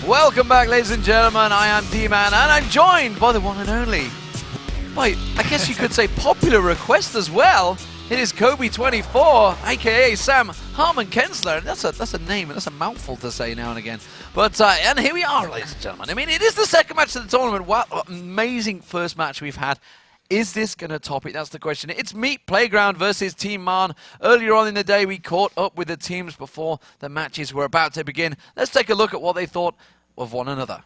Welcome back, ladies and gentlemen. I am D-Man, and I'm joined by the one and only, by, I guess you could say, popular request as well. It is Kobe24, aka Sam Harmon Kensler. That's a name, and that's a mouthful to say now and again. But and here we are, ladies and gentlemen. I mean, it is the second match of the tournament. What amazing first match we've had. Is this going to top it? That's the question. It's Meat Playground versus Team MRN. Earlier on in the day, we caught up with the teams before the matches were about to begin. Let's take a look at what they thought of one another.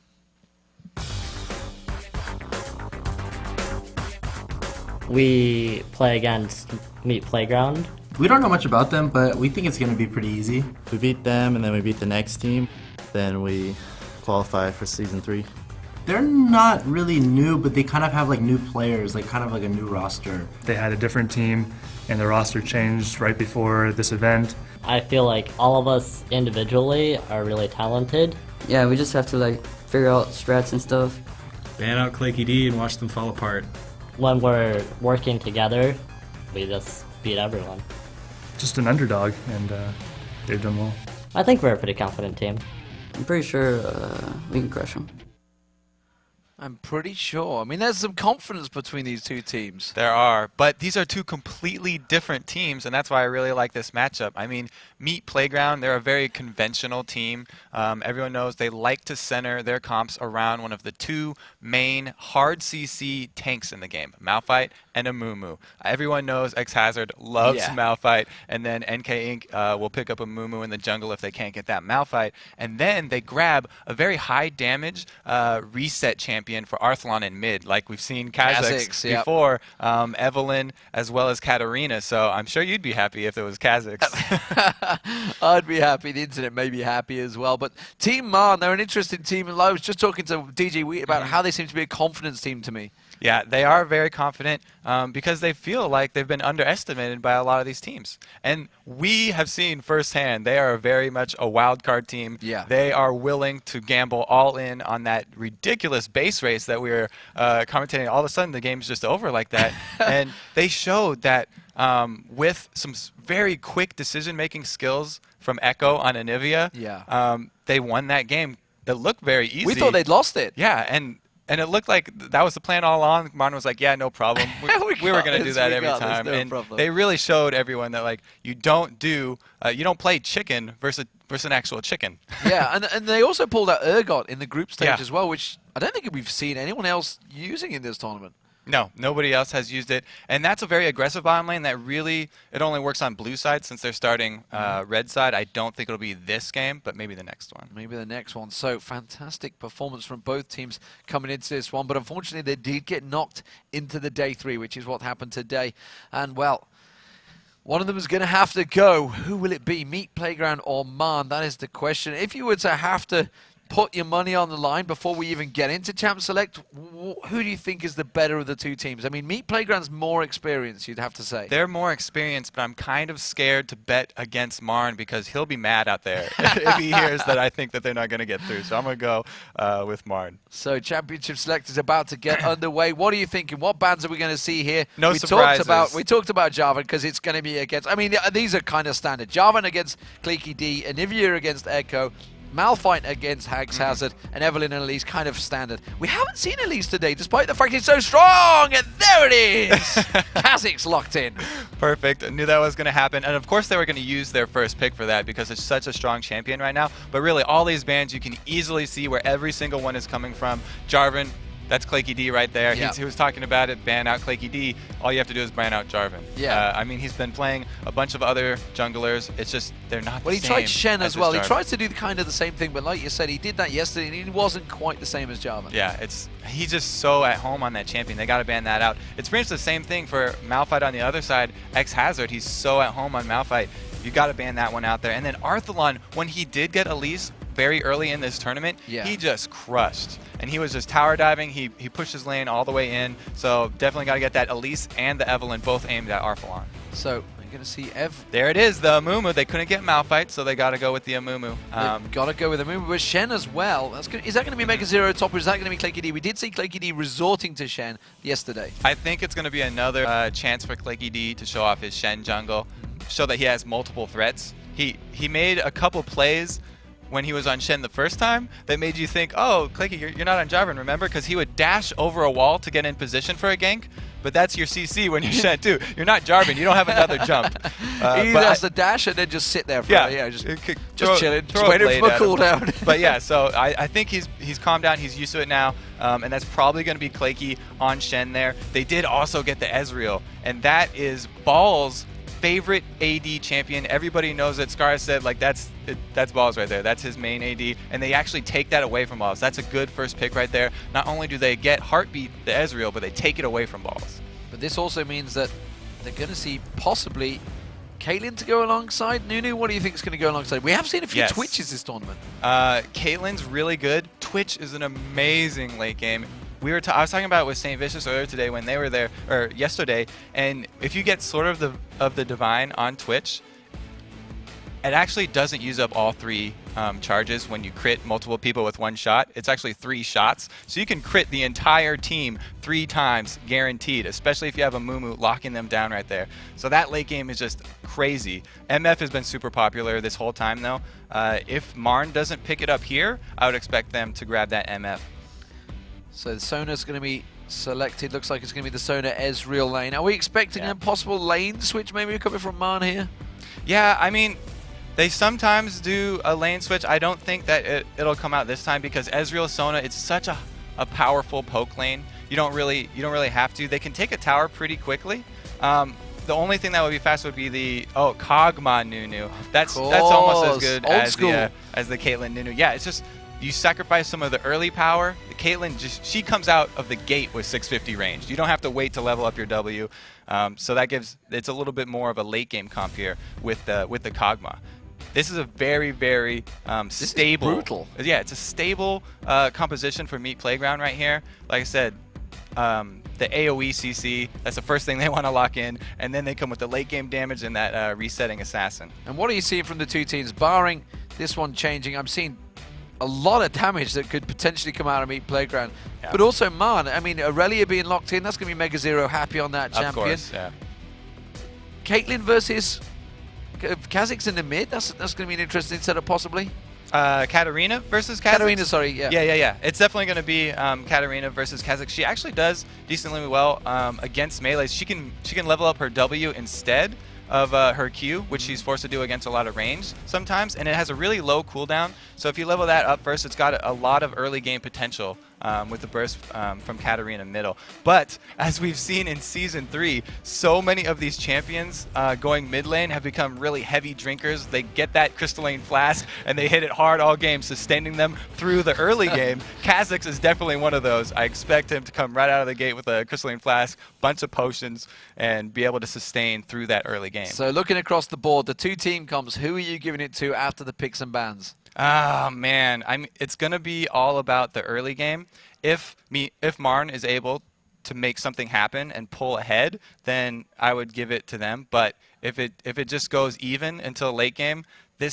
We play against Meat Playground. We don't know much about them, but we think it's going to be pretty easy. We beat them, and then we beat the next team. Then we qualify for Season 3. They're not really new, but they kind of have like new players, like kind of like a new roster. They had a different team, and the roster changed right before this event. I feel like all of us individually are really talented. Yeah, we just have to like figure out strats and stuff. Ban out Claky D and watch them fall apart. When we're working together, we just beat everyone. Just an underdog, and they've done well. I think we're a pretty confident team. I'm pretty sure we can crush them. I'm pretty sure. I mean, there's some confidence between these two teams. There are, but these are two completely different teams, and that's why I really like this matchup. I mean, Meat Playground, they're a very conventional team. Everyone knows they like to center their comps around one of the two main hard CC tanks in the game, Malphite and Amumu. Everyone knows X-Hazard loves Malphite, and then NK Inc. Will pick up Amumu in the jungle if they can't get that Malphite. And then they grab a very high damage reset champion for Arthlon in mid, like we've seen Kha'Zix before, Evelyn as well as Katarina. So I'm sure you'd be happy if it was Kha'Zix. I'd be happy. The internet may be happy as well. But Team MRN, they're an interesting team. I was just talking to DJ Wheat about how they seem to be a confidence team to me. Yeah, they are very confident because they feel like they've been underestimated by a lot of these teams. And we have seen firsthand they are very much a wild card team. Yeah. They are willing to gamble all in on that ridiculous base race that we were commentating. All of a sudden, the game's just over like that. And they showed that with some very quick decision-making skills from Echo on Anivia, they won that game. It looked very easy. We thought they'd lost it. Yeah, and it looked like that was the plan all along. MRN was like, yeah, no problem. We were going to do that every time. No and problem. they really showed everyone that, like, you don't play chicken versus an actual chicken. Yeah, and they also pulled out Urgot in the group stage as well, which I don't think we've seen anyone else using in this tournament. No, nobody else has used it. And that's a very aggressive bottom lane that really, it only works on blue side since they're starting red side. I don't think it'll be this game, but maybe the next one. Maybe the next one. So, fantastic performance from both teams coming into this one. But unfortunately, they did get knocked into the day 3, which is what happened today. And, well, one of them is going to have to go. Who will it be, Meat Playground or MRN? That is the question. If you were to have to put your money on the line before we even get into Champ Select, who do you think is the better of the two teams? I mean, Meat Playground's more experienced, you'd have to say. They're more experienced, but I'm kind of scared to bet against MRN because he'll be mad out there if he hears that I think that they're not going to get through. So I'm going to go with MRN. So Championship Select is about to get underway. What are you thinking? What bands are we going to see here? No surprises. We talked about Jarvan because it's going to be against, I mean, these are kind of standard. Jarvan against Claky D, Anivia against Echo, Malphite against X-Hazard, and Evelyn and Elise kind of standard. We haven't seen Elise today, despite the fact he's so strong, and there it is! Kha'Zix locked in. Perfect. I knew that was going to happen. And of course they were going to use their first pick for that because it's such a strong champion right now. But really, all these bans, you can easily see where every single one is coming from. Jarvan, that's Claky D right there. Yep. He was talking about it, ban out Claky D. All you have to do is ban out Jarvan. Yeah. I mean, he's been playing a bunch of other junglers. It's just, they're not the same. Well, he tried Shen as well. He Jarvan. tries to do kind of the same thing, but like you said, he did that yesterday, and he wasn't quite the same as Jarvan. Yeah, he's just so at home on that champion. They got to ban that out. It's pretty much the same thing for Malphite on the other side. X-Hazard, he's so at home on Malphite. You got to ban that one out there. And then Arthlon, when he did get Elise very early in this tournament, he just crushed. And he was just tower diving. He pushed his lane all the way in. So definitely got to get that Elise and the Evelyn both aimed at Arthlon. So we're going to see Ev. There it is, the Amumu. They couldn't get Malphite, so they got to go with the Amumu. Got to go with Amumu. But Shen as well. Is that going to be Mega Zero top, or is that going to be Claky D? We did see Claky D resorting to Shen yesterday. I think it's going to be another chance for Claky D to show off his Shen jungle, show that he has multiple threats. He made a couple plays when he was on Shen the first time that made you think, oh, Clayky, you're not on Jarvan, remember? Because he would dash over a wall to get in position for a gank, but that's your CC when you're Shen too. You're not Jarvan, you don't have another jump. He either has to dash and then just sit there for just chilling, just waiting for a cooldown. But yeah, so I think he's calmed down, he's used to it now, and that's probably going to be Clayky on Shen there. They did also get the Ezreal, and that is Ball's favorite AD champion. Everybody knows it. Scar said, like, that's Balls right there. That's his main AD, and they actually take that away from Balls. That's a good first pick right there. Not only do they get Heartbeat, the Ezreal, but they take it away from Balls. But this also means that they're going to see possibly Caitlyn to go alongside Nunu. What do you think is going to go alongside? We have seen a few Twitches this tournament. Caitlyn's really good. Twitch is an amazing late game. I was talking about it with St. Vicious earlier today when they were there, or yesterday, and if you get Sword of the Divine on Twitch, it actually doesn't use up all 3 charges when you crit multiple people with 1 shot. It's actually 3 shots, so you can crit the entire team 3 times guaranteed, especially if you have a Mumu locking them down right there. So that late game is just crazy. MF has been super popular this whole time though. If Marn doesn't pick it up here, I would expect them to grab that MF. So the Sona's going to be selected. Looks like it's going to be the Sona Ezreal lane. Are we expecting a possible lane switch maybe coming from Marn here? Yeah, I mean, they sometimes do a lane switch. I don't think that it'll come out this time because Ezreal Sona, it's such a powerful poke lane. You don't really have to. They can take a tower pretty quickly. The only thing that would be fast would be the Kog'Maw Nunu. That's almost as good as the Caitlyn Nunu. Yeah, it's just you sacrifice some of the early power. The Caitlyn she comes out of the gate with 650 range. You don't have to wait to level up your W. So that it's a little bit more of a late game comp here with the Kog'Maw. This is a very, very stable. Brutal. Yeah, it's a stable composition for Meat Playground right here. Like I said, the AoE CC, that's the first thing they want to lock in, and then they come with the late game damage and that resetting assassin. And what are you seeing from the 2 teams? Barring this one changing, I'm seeing a lot of damage that could potentially come out of Meat Playground. Yeah. But also Marn, I mean, Aurelia being locked in, that's going to be Mega Zero happy on that champion. Of course, yeah. Caitlyn versus Kha'Zix in the mid, that's going to be an interesting setup possibly. Katarina versus Kha'Zix? Katarina, sorry, yeah. Yeah. It's definitely going to be Katarina versus Kha'Zix. She actually does decently well against melees. She can level up her W instead of her Q, which she's forced to do against a lot of range sometimes, and it has a really low cooldown. So if you level that up first, it's got a lot of early game potential with the burst from Katarina middle. But as we've seen in Season 3, so many of these champions going mid lane have become really heavy drinkers. They get that crystalline flask and they hit it hard all game, sustaining them through the early game. Kha'Zix is definitely one of those. I expect him to come right out of the gate with a crystalline flask, bunch of potions, and be able to sustain through that early game. So looking across the board, the 2 team comps, who are you giving it to after the picks and bans? Ah, man, it's going to be all about the early game. If Marn is able to make something happen and pull ahead, then I would give it to them. But if it just goes even until late game, the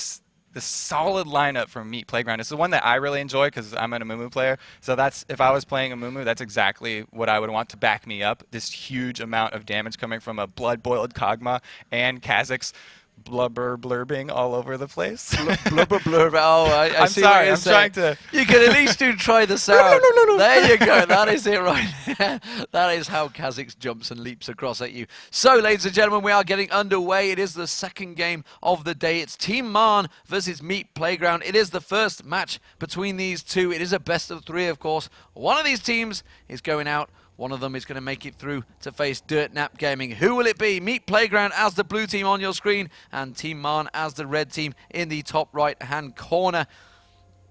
solid lineup from Meat Playground is the one that I really enjoy because I'm an Amumu player. So if I was playing Amumu, that's exactly what I would want to back me up. This huge amount of damage coming from a blood-boiled Kog'Maw and Kha'Zix blubber blurbing all over the place. Blubber blurb. Oh, I see. Sorry, I'm trying to. You can at least try the sound. No. There you go. That is it right there. That is how Kha'Zix jumps and leaps across at you. So, ladies and gentlemen, we are getting underway. It is the second game of the day. It's Team Marn versus Meat Playground. It is the first match between these 2. It is a best of 3, of course. One of these teams is going out. One of them is going to make it through to face Dirt Nap Gaming. Who will it be? Meat Playground as the blue team on your screen and Team Marn as the red team in the top right-hand corner.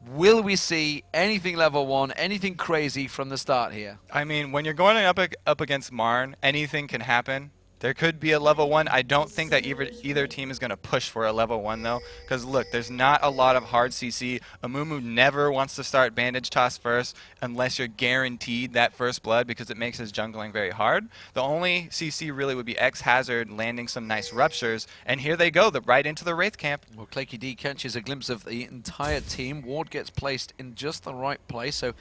Will we see anything level 1, anything crazy from the start here? I mean, when you're going up against Marn, anything can happen. There could be a level 1. I don't think that either team is going to push for a level 1 though, because look, there's not a lot of hard CC. Amumu never wants to start Bandage Toss first unless you're guaranteed that first blood because it makes his jungling very hard. The only CC really would be X Hazard landing some nice ruptures, and here they go, right into the Wraith camp. Well, Clayky D catches a glimpse of the entire team. Ward gets placed in just the right place, so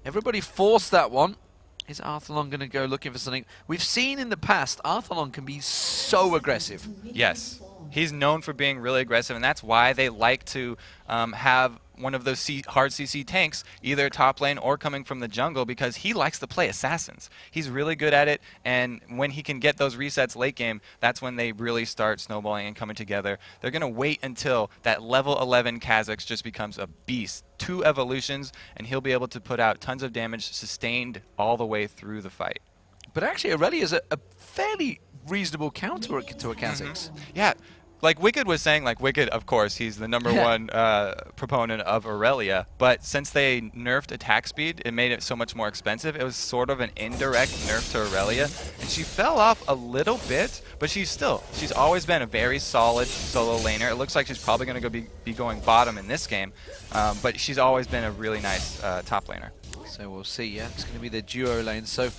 everybody forced that one. Is Arthalon going to go looking for something? We've seen in the past, Arthalon can be so aggressive. Yes. He's known for being really aggressive, and that's why they like to have one of those hard CC tanks, either top lane or coming from the jungle, because he likes to play assassins. He's really good at it, and when he can get those resets late game, that's when they really start snowballing and coming together. They're going to wait until that level 11 Kha'Zix just becomes a beast. 2 evolutions, and he'll be able to put out tons of damage sustained all the way through the fight. But actually, Aurelia is a fairly reasonable counter to a Kha'Zix. Yeah. Like Wicked was saying, like Wicked, of course, he's the #1 proponent of Aurelia. But since they nerfed attack speed, it made it so much more expensive. It was sort of an indirect nerf to Aurelia, and she fell off a little bit. But she's always been a very solid solo laner. It looks like she's probably going to be going bottom in this game, but she's always been a really nice top laner. So we'll see. Yeah, it's going to be the duo lane. So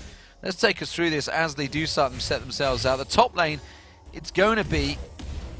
let's take us through this as they do start to set themselves out. The top lane, it's going to be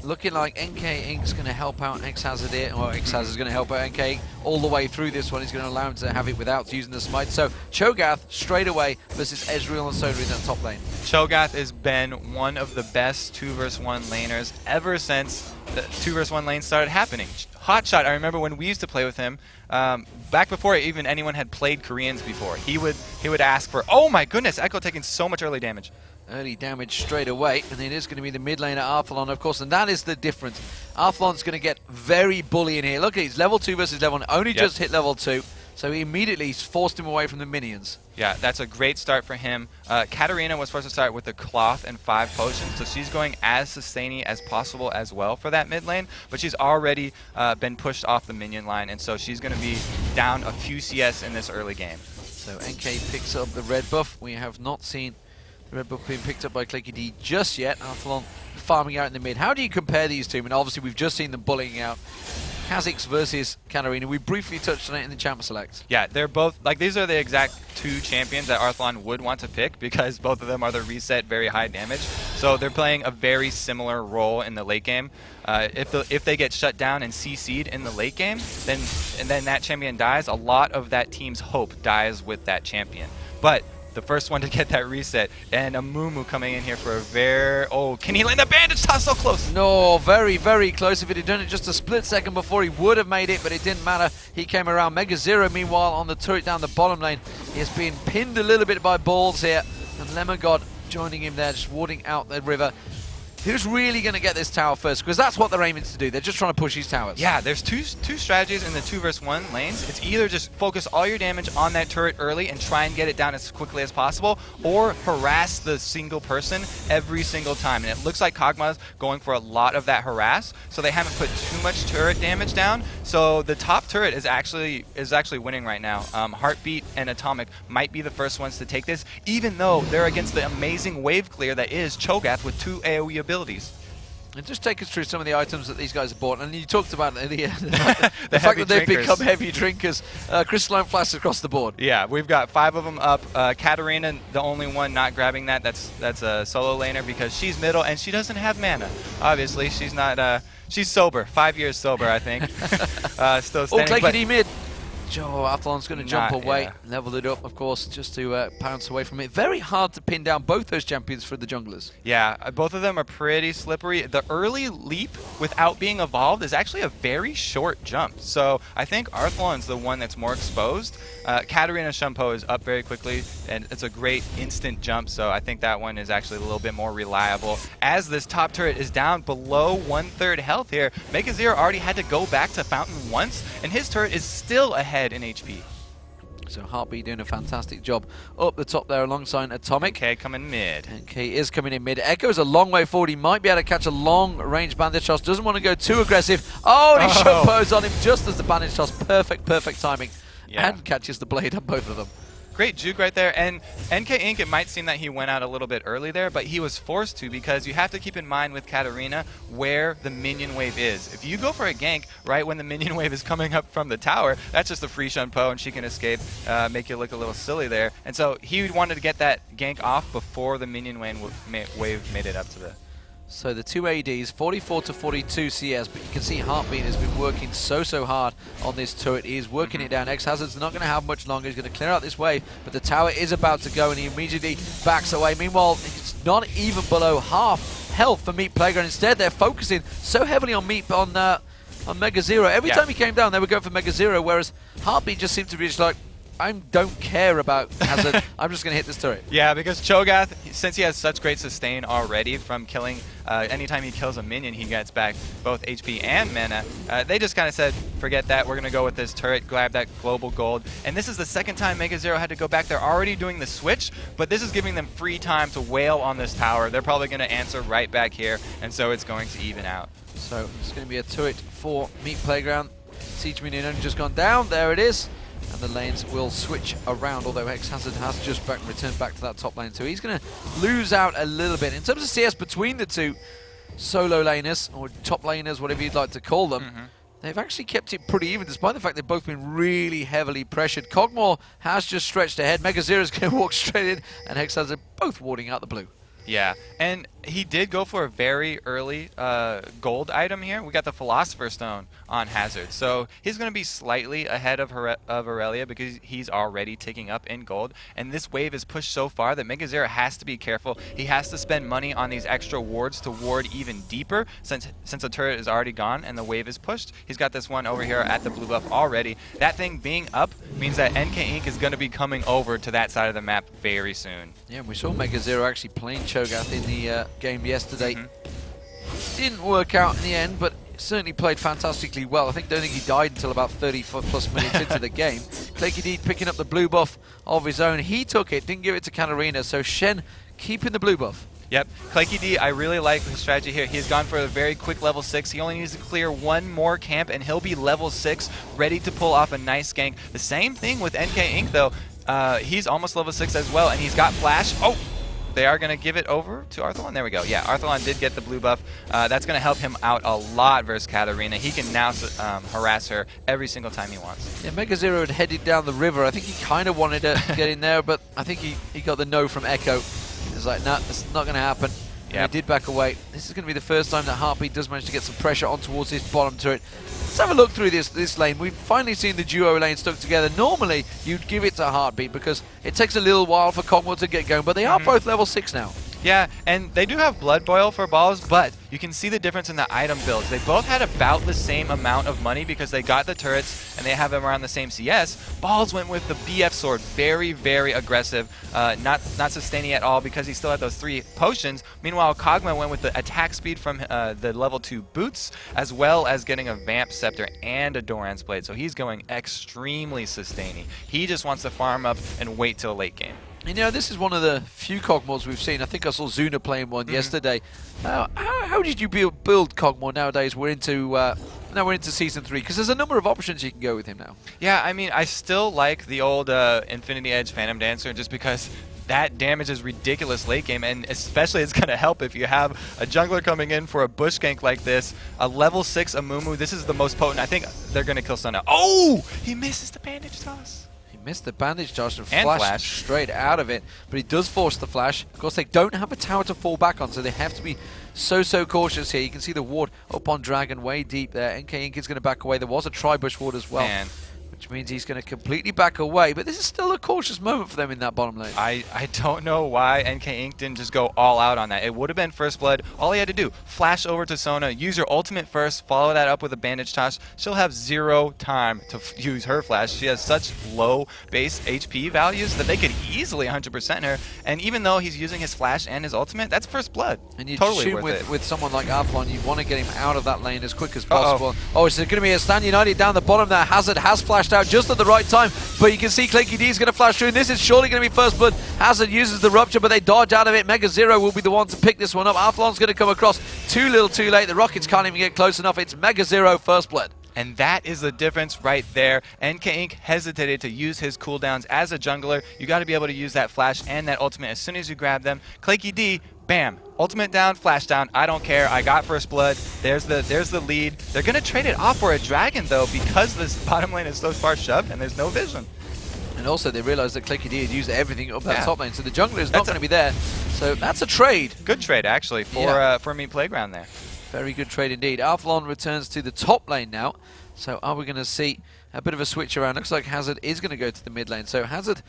looking like NK Inc.'s going to help out Xhazard here, or Xhazard is going to help out NK Inc. all the way through this one. He's going to allow him to have it without using the smite. So Cho'Gath straight away versus Ezreal and Soda in that top lane. Cho'Gath has been one of the best 2 vs 1 laners ever since the 2 vs 1 lanes started happening. Hotshot, I remember when we used to play with him, back before even anyone had played Koreans before, he would ask for, oh my goodness, Echo taking so much early damage. Early damage straight away, and it is going to be the mid laner Arthalon, of course, and that is the difference. Arthalon's going to get very bully in here. Look at he's level 2 versus level 1, only just hit level 2, so he immediately forced him away from the minions. Yeah, that's a great start for him. Katarina was supposed to start with the cloth and 5 potions, so she's going as sustaining as possible as well for that mid lane, but she's already been pushed off the minion line, and so she's going to be down a few CS in this early game. So NK picks up the red buff. We have not seen the red buff being picked up by clickyd just yet. Arthalon farming out in the mid. How do you compare these two? I mean, obviously we've just seen them bullying out. Kha'Zix versus Katarina. We briefly touched on it in the Champ Select. Yeah, they're both, like, these are the exact 2 champions that Arthalon would want to pick, because both of them are the reset, very high damage. So they're playing a very similar role in the late game. If they get shut down and CC'd in the late game, then that champion dies, a lot of that team's hope dies with that champion. But the first one to get that reset, and a Mumu coming in here for a very... Oh, can he land the bandage toss? So close! No, very, very close. If it had done it just a split second before, he would have made it, but it didn't matter. He came around. Mega Zero, meanwhile, on the turret down the bottom lane. He has been pinned a little bit by balls here, and Lemon joining him there, just warding out the river. Who's really going to get this tower first? Because that's what they're aiming to do. They're just trying to push these towers. Yeah, there's two strategies in the 2 vs 1 lanes. It's either just focus all your damage on that turret early and try and get it down as quickly as possible, or harass the single person every single time. And it looks like Kog'Maw's going for a lot of that harass, so they haven't put too much turret damage down. So the top turret is actually winning right now. Heartbeat and Atomic might be the first ones to take this, even though they're against the amazing wave clear that is Cho'Gath with 2 AoE abilities. And just take us through some of the items that these guys have bought. And you talked about the fact that they've drinkers. become heavy drinkers. Crystalline flasks across the board. Yeah, we've got 5 of them up. Katarina, the only one not grabbing that. That's a solo laner because she's middle and she doesn't have mana. Obviously, she's not. She's sober. 5 years sober, I think. Still standing. Oh, clickety mid. Joe Arthalon's going to jump away, yeah. level it up, of course, just to pounce away from it. Very hard to pin down both those champions for the junglers. Yeah, both of them are pretty slippery. The early leap without being evolved is actually a very short jump. So I think Arthalon's the one that's more exposed. Katarina Shumpo is up very quickly, and it's a great instant jump. So I think that one is actually a little bit more reliable. As this top turret is down below 1/3 health here, Mega Zero already had to go back to Fountain once, and his turret is still ahead in HP. So Heartbeat doing a fantastic job up the top there alongside Atomic. NK coming mid. NK is coming in mid. Echo's a long way forward. He might be able to catch a long range bandage toss. Doesn't want to go too aggressive. Oh, and he Shumpo's on him just as the bandage toss. Perfect timing. Yeah. And catches the blade on both of them. Great juke right there, and NK Inc., it might seem that he went out a little bit early there, but he was forced to because you have to keep in mind with Katarina where the minion wave is. If you go for a gank right when the minion wave is coming up from the tower, that's just a free Shumpo and she can escape, make you look a little silly there. And so he wanted to get that gank off before the minion wave made it up to the... So the 2 ADs, 44 to 42 CS, but you can see Heartbeat has been working so hard on this turret. He is working it down. Xhazard's not going to have much longer. He's going to clear out this wave, but the tower is about to go, and he immediately backs away. Meanwhile, it's not even below half health for Meat Playground. Instead, they're focusing so heavily on on Mega Zero. Every Yeah. time he came down, they would go for Mega Zero, whereas Heartbeat just seemed to be just like, I don't care about Hazard. I'm just going to hit this turret. Yeah, because Cho'Gath, since he has such great sustain already from killing, anytime he kills a minion, he gets back both HP and mana. They just kind of said, forget that, we're going to go with this turret, grab that global gold. And this is the second time Mega Zero had to go back. They're already doing the switch, but this is giving them free time to wail on this tower. They're probably going to answer right back here, and so it's going to even out. So it's going to be a turret for Meat Playground. Siege Minion only just gone down. There it is. And the lanes will switch around, although X Hazard has just returned back to that top lane. So he's going to lose out a little bit. In terms of CS between the two solo laners, or top laners, whatever you'd like to call them, they've actually kept it pretty even, despite the fact they've both been really heavily pressured. Cogmore has just stretched ahead. Mega Zero's going to walk straight in, and Hex Hazard both warding out the blue. Yeah, and he did go for a very early gold item here. We got the Philosopher's Stone on Hazard, so he's going to be slightly ahead of Aurelia because he's already ticking up in gold. And this wave is pushed so far that Mega Zero has to be careful. He has to spend money on these extra wards to ward even deeper since the turret is already gone and the wave is pushed. He's got this one over here at the blue buff already. That thing being up means that NK Inc. is going to be coming over to that side of the map very soon. Yeah, we saw Mega Zero actually playing Cho'Gath in the game yesterday. Didn't work out in the end, but certainly played fantastically well. Don't think he died until about 30+ minutes into the game. KlayKD picking up the blue buff of his own. He took it, didn't give it to Katarina, so Shen keeping the blue buff. Yep, KlayKD, I really like his strategy here. He's gone for a very quick level 6. He only needs to clear one more camp and he'll be level 6, ready to pull off a nice gank. The same thing with NK Inc. though. He's almost level 6 as well, and he's got flash. Oh! They are going to give it over to Arthalon. There we go. Yeah, Arthalon did get the blue buff. That's going to help him out a lot versus Katarina. He can now harass her every single time he wants. Yeah, Mega Zero had headed down the river. I think he kind of wanted to get in there, but I think he got the no from Echo. He was like, nah, that's not going to happen. And he did back away. This is going to be the first time that Heartbeat does manage to get some pressure on towards this bottom turret. Let's have a look through this lane. We've finally seen the duo lane stuck together. Normally, you'd give it to Heartbeat because it takes a little while for Cogmore to get going, but they are both level 6 now. Yeah, and they do have Blood Boil for balls, but you can see the difference in the item builds. They both had about the same amount of money because they got the turrets and they have them around the same CS. Balls went with the BF sword, very, very aggressive, not sustaining at all because he still had those 3 potions. Meanwhile, Kog'Maw went with the attack speed from the level 2 boots, as well as getting a Vamp Scepter and a Doran's Blade. So he's going extremely sustaining. He just wants to farm up and wait till late game. You know, this is one of the few Cogmores we've seen. I think I saw Zuna playing one yesterday. How did you build Cogmore nowadays? We're into Season 3, because there's a number of options you can go with him now. Yeah, I mean, I still like the old Infinity Edge Phantom Dancer just because that damage is ridiculous late game, and especially it's going to help if you have a jungler coming in for a bush gank like this, a level 6 Amumu. This is the most potent. I think they're going to kill Sun now. Oh! He misses the bandage toss. Missed the bandage toss and flash flashed straight out of it, but he does force the flash. Of course, they don't have a tower to fall back on, so they have to be so cautious here. You can see the ward up on Dragon way deep there. NK Inc. is going to back away. There was a tri-bush ward as well. Which means he's going to completely back away, but this is still a cautious moment for them in that bottom lane. I don't know why NK Inc. didn't just go all out on that. It would have been first blood. All he had to do, flash over to Sona, use her ultimate first, follow that up with a bandage toss. She'll have 0 time to use her flash. She has such low base HP values that they could easily 100% her, and even though he's using his flash and his ultimate, that's first blood. And you'd totally assume worth it. with someone like Arthalon, you'd want to get him out of that lane as quick as possible. Oh, it's going to be a Stand United down the bottom there. Hazard has flashed out just at the right time, but you can see KlayKD is going to flash through, and this is surely going to be first blood. Hazard uses the rupture, but they dodge out of it. Mega Zero will be the one to pick this one up. Arthalon's going to come across too little too late. The Rockets can't even get close enough. It's Mega Zero first blood. And that is the difference right there. NK Inc. hesitated to use his cooldowns as a jungler. You got to be able to use that flash and that ultimate as soon as you grab them. KlayKD, bam, ultimate down, flash down. I don't care. I got first blood. There's the lead. They're going to trade it off for a dragon, though, because this bottom lane is so far shoved and there's no vision. And also, they realized that KlayKD had used everything up that top lane, so the jungler is not going to be there. So that's a trade. Good trade, actually, for Meat Playground there. Very good trade indeed. Arthalon returns to the top lane now. So are we going to see a bit of a switch around? Looks like Hazard is going to go to the mid lane. So Hazard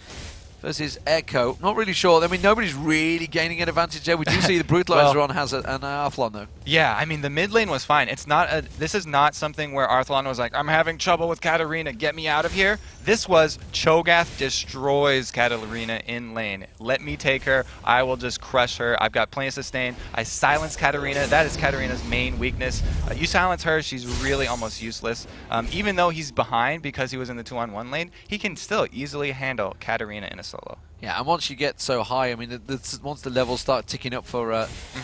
versus Echo. Not really sure. I mean, nobody's really gaining an advantage there. We do see the Brutalizer on Hazard and Arthlon, though. Yeah, I mean, the mid lane was fine. It's not this is not something where Arthlon was like, I'm having trouble with Katarina, get me out of here. This was Cho'Gath destroys Katarina in lane. Let me take her. I will just crush her. I've got plenty of sustain. I silence Katarina. That is Katarina's main weakness. You silence her, she's really almost useless. Even though he's behind because he was in the 2-on-1 lane, he can still easily handle Katarina in a solo. Yeah, and once you get so high, I mean, once the levels start ticking up for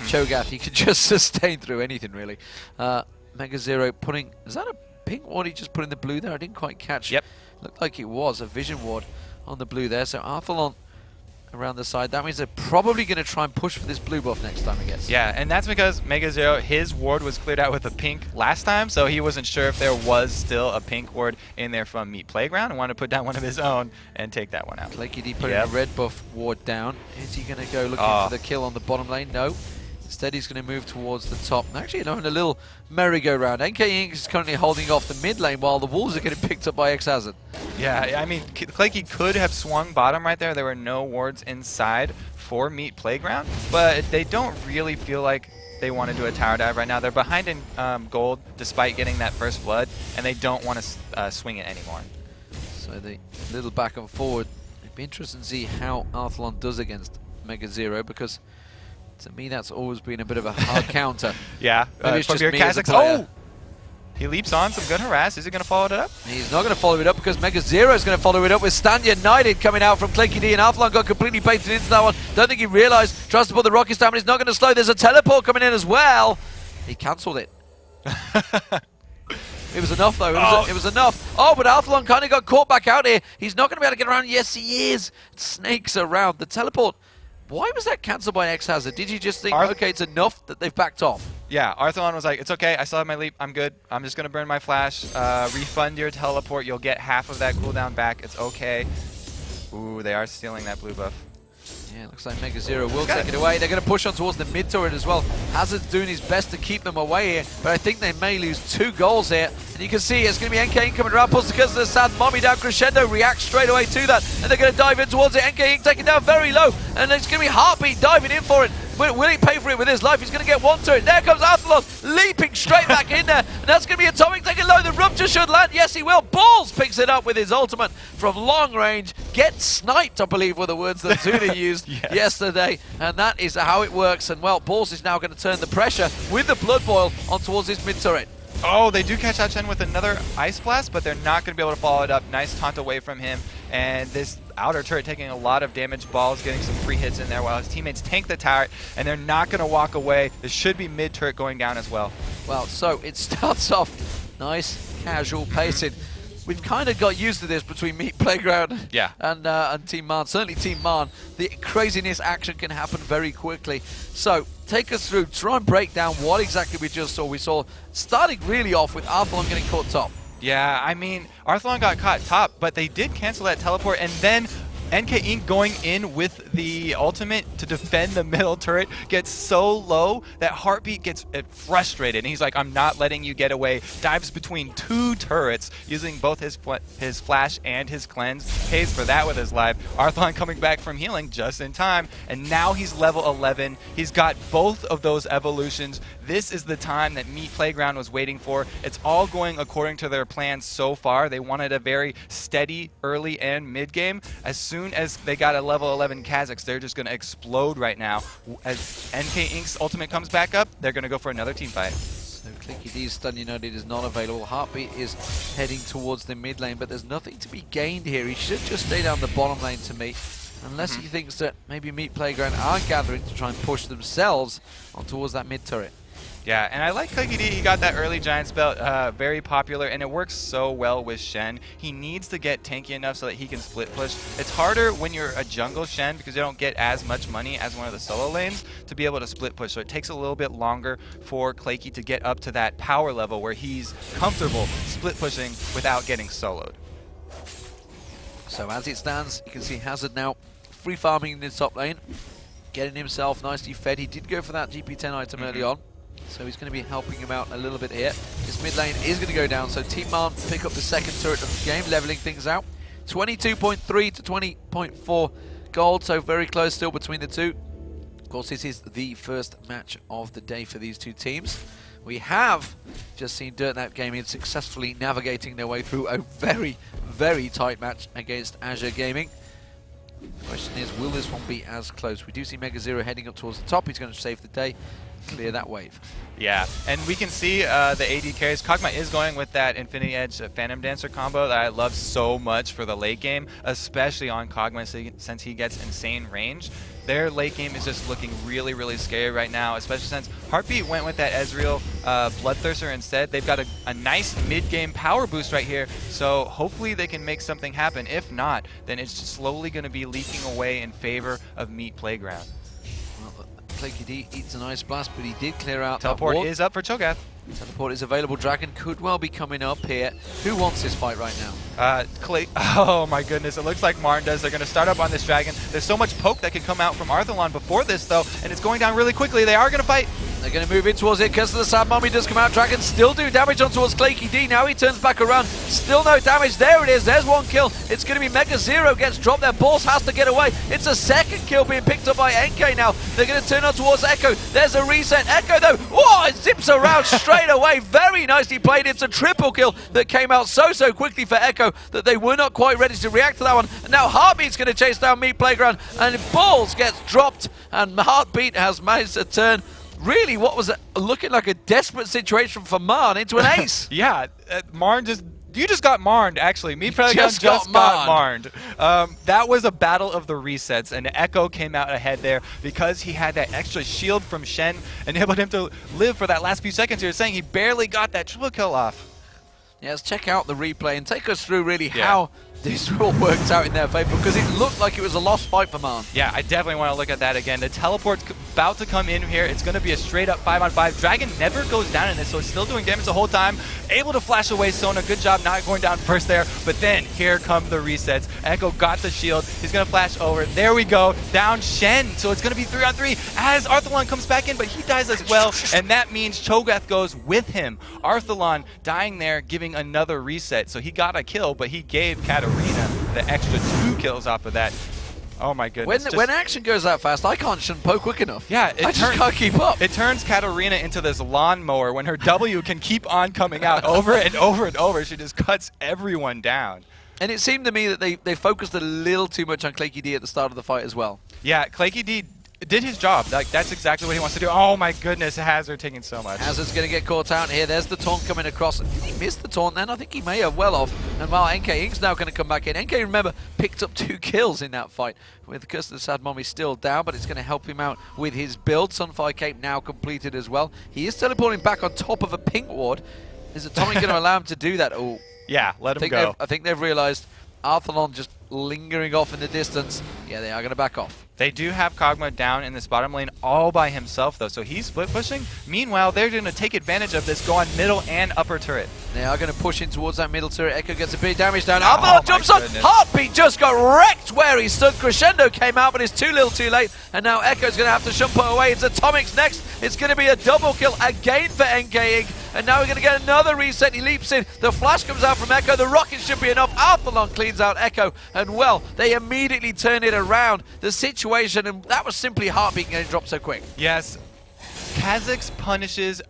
Cho'Gath, he can just sustain through anything, really. Mega Zero putting... Is that a pink ward he just put in the blue there? I didn't quite catch. Yep. Looked like it was a vision ward on the blue there. So Arthlon around the side. That means they're probably going to try and push for this blue buff next time, I guess. Yeah, and that's because Mega Zero, his ward was cleared out with a pink last time, so he wasn't sure if there was still a pink ward in there from Meat Playground and wanted to put down one of his own and take that one out. Klakey putting a red buff ward down. Is he going to go looking for the kill on the bottom lane? No. Instead, he's going to move towards the top. Actually, in a little merry-go-round. NK Inc. is currently holding off the mid lane while the Wolves are getting picked up by X-Hazard. Yeah, I mean, Klakey could have swung bottom right there. There were no wards inside for Meat Playground, but they don't really feel like they want to do a tower dive right now. They're behind in gold despite getting that first blood, and they don't want to swing it anymore. So the little back and forward. It'd be interesting to see how Arthlon does against Mega Zero, because to me that's always been a bit of a hard counter. Yeah, Maybe it's from just your me as a Kazakhs. player. Oh! He leaps on, some good harass. Is he going to follow it up? He's not going to follow it up because Mega Zero is going to follow it up with Stand United coming out from Klakey D, and Arthlon got completely baited into that one. Don't think he realised. Tries to put the rocket stamina. He's not going to slow. There's a teleport coming in as well. He cancelled it. It was enough, though. It was enough. Oh, but Arthlon kind of got caught back out here. He's not going to be able to get around. Yes, he is. Snakes around. The teleport. Why was that cancelled by X-Hazard? Did you just think, okay, it's enough that they've backed off? Yeah, Arthlon was like, it's okay, I still have my leap, I'm good. I'm just going to burn my flash, refund your teleport, you'll get half of that cooldown back, it's okay. Ooh, they are stealing that blue buff. Yeah, looks like Mega Zero will take it away. They're going to push on towards the mid turret as well. Hazard's doing his best to keep them away here, but I think they may lose 2 goals here. And you can see it's going to be NK Inc. coming around, plus because of the sad mommy down crescendo, reacts straight away to that, and they're going to dive in towards it. NK Inc. taking down very low, and it's going to be Heartbeat diving in for it. Will he pay for it with his life? He's going to get one turret. There comes Arthlon, leaping straight back in there. And that's going to be Atomic taking low. The Rupture should land. Yes, he will. Balls picks it up with his ultimate from long range. Get sniped, I believe, were the words that Zuna used yesterday. And that is how it works. And, well, Balls is now going to turn the pressure with the Blood Boil on towards his mid turret. Oh, they do catch out Chen with another Ice Blast, but they're not going to be able to follow it up. Nice taunt away from him. And this outer turret taking a lot of damage. Balls getting some free hits in there while his teammates tank the tower, and they're not going to walk away. This should be mid turret going down as well. Well, so it starts off nice, casual pacing. We've kind of got used to this between Meat Playground and Team Marn. Certainly Team Marn, the craziness action can happen very quickly. So take us through, try and break down what exactly we just saw. We saw starting really off with Arthlon getting caught top. Yeah, I mean, Arthlon got caught top, but they did cancel that teleport, and then NK Inc. going in with the ultimate to defend the middle turret gets so low that Heartbeat gets frustrated, and he's like, I'm not letting you get away. Dives between 2 turrets using both his flash and his cleanse. Pays for that with his life. Arthlon coming back from healing just in time, and now he's level 11. He's got both of those evolutions. This is the time that Meat Playground was waiting for. It's all going according to their plans so far. They wanted a very steady early and mid game. As soon as they got a level 11 Kazakhs, they're just going to explode right now. As NK Inc.'s ultimate comes back up, they're going to go for another team fight. So Klakey D's Stun United is not available. Heartbeat is heading towards the mid lane, but there's nothing to be gained here. He should just stay down the bottom lane to me, unless he thinks that maybe Meat Playground are gathering to try and push themselves on towards that mid turret. Yeah, and I like Klakey D. He got that early Giant Spell, very popular, and it works so well with Shen. He needs to get tanky enough so that he can split push. It's harder when you're a jungle Shen because you don't get as much money as one of the solo lanes to be able to split push. So it takes a little bit longer for Klakey to get up to that power level where he's comfortable split pushing without getting soloed. So as it stands, you can see Hazard now free farming in the top lane, getting himself nicely fed. He did go for that GP10 item early on, so he's going to be helping him out a little bit here. His mid lane is going to go down, so Team Marn pick up the second turret of the game, leveling things out. 22.3 to 20.4 gold, so very close still between the two. Of course, this is the first match of the day for these two teams. We have just seen DirtNap Gaming successfully navigating their way through a very, very tight match against Azure Gaming. The question is, will this one be as close? We do see Mega Zero heading up towards the top. He's going to save the day, clear that wave. Yeah, and we can see the AD carries. Kog'Maw is going with that Infinity Edge Phantom Dancer combo that I love so much for the late game, especially on Kog'Maw since he gets insane range. Their late game is just looking really, really scary right now, especially since Heartbeat went with that Ezreal Bloodthirster instead. They've got a nice mid-game power boost right here, so hopefully they can make something happen. If not, then it's just slowly going to be leaking away in favor of Meat Playground. Well, Claky D eats an Ice Blast, but he did clear out Teleport that ward. is up for Cho'Gath. Teleport is available. Dragon could well be coming up here. Who wants this fight right now? Oh my goodness, it looks like MRN does. They're going to start up on this Dragon. There's so much poke that could come out from Arthalon before this though, and it's going down really quickly. They are going to fight. They're going to move in towards it because the Sad Mommy does come out. Dragon still do damage on towards Claky D. Now he turns back around. Still no damage. There it is. There's one kill. It's going to be Mega Zero gets dropped there. Boss has to get away. It's a second kill being picked up by NK now. They're going to turn on towards Echo. There's a reset. Echo though, whoa, it zips around straight away. Very nicely played. It's a triple kill that came out so quickly for Echo that they were not quite ready to react to that one. And now Heartbeat's going to chase down Meat Playground, and Balls gets dropped, and Heartbeat has managed to turn really what was looking like a desperate situation for Marn into an ace. Yeah, Marn you just got Marned, actually. Meat Playground just got Marned. That was a battle of the resets, and Echo came out ahead there because he had that extra shield from Shen, enabled him to live for that last few seconds here, saying he barely got that triple kill off. Yeah, let's check out the replay and take us through really how this all worked out in their favor, because it looked like it was a lost fight for Marn. Yeah, I definitely want to look at that again. The teleport's about to come in here. It's going to be a straight up 5-on-5. Dragon never goes down in this, so it's still doing damage the whole time. Able to flash away Sona. Good job not going down first there. But then here come the resets. Echo got the shield. He's going to flash over. There we go. Down Shen. So it's going to be 3-on-3 as Arthalon comes back in, but he dies as well. And that means Cho'Gath goes with him. Arthalon dying there, giving another reset. So he got a kill, but he gave Katarina the extra 2 kills off of that. Oh my goodness. When action goes that fast, I can't shun poke quick enough. Yeah, I just can't keep up. It turns Katarina into this lawnmower when her W can keep on coming out over and over and over. She just cuts everyone down. And it seemed to me that they focused a little too much on Claky D at the start of the fight as well. Yeah, Claky D did his job. Like, that's exactly what he wants to do. Oh my goodness, Hazard taking so much. Hazard's going to get caught out here. There's the taunt coming across. Did he miss the taunt then? I think he may have well off. And while NK Ink's now going to come back in. NK, remember, picked up 2 kills in that fight. With Curse of the Sad Mommy still down, but it's going to help him out with his build. Sunfire Cape now completed as well. He is teleporting back on top of a pink ward. Is Atomic going to allow him to do that? Oh, yeah, let him go. I think they've realized Arthalon just lingering off in the distance. Yeah, they are going to back off. They do have Kog'Maw down in this bottom lane all by himself, though, so he's split pushing. Meanwhile, they're going to take advantage of this, go on middle and upper turret. They are going to push in towards that middle turret. Echo gets a bit of damage down. Arthalon jumps on. Goodness. Heartbeat just got wrecked where he stood. Crescendo came out, but it's too little too late. And now Echo's going to have to shumpo away. It's Atomic's next. It's going to be a double kill again for NK Inc. And now we're going to get another reset. He leaps in. The flash comes out from Echo. The rocket should be enough. Arthalon cleans out Echo. And well, they immediately turn it around. The situation, and that was simply Heartbeat getting dropped so quick. Yes, Kha'Zix punishes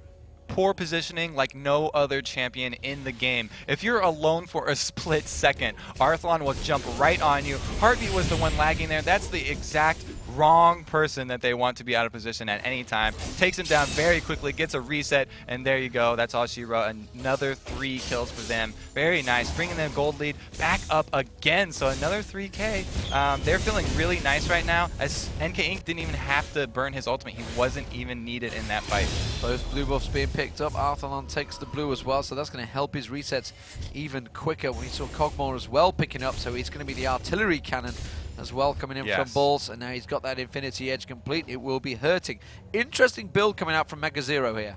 poor positioning like no other champion in the game. If you're alone for a split second, Arthalon will jump right on you. Heartbeat was the one lagging there. That's the exact wrong person that they want to be out of position at any time. Takes him down very quickly, gets a reset, and there you go. That's all she wrote. Another 3 kills for them. Very nice. Bringing their gold lead back up again. So another 3K. They're feeling really nice right now, as NK Inc. didn't even have to burn his ultimate. He wasn't even needed in that fight. Both blue buffs being picked up. Arthalon takes the blue as well, so that's going to help his resets even quicker. We saw Kog'Maw as well picking up, so it's going to be the artillery cannon as well coming in from Yes. Balls, and now he's got that Infinity Edge complete. It will be hurting. Interesting build coming out from Mega Zero here.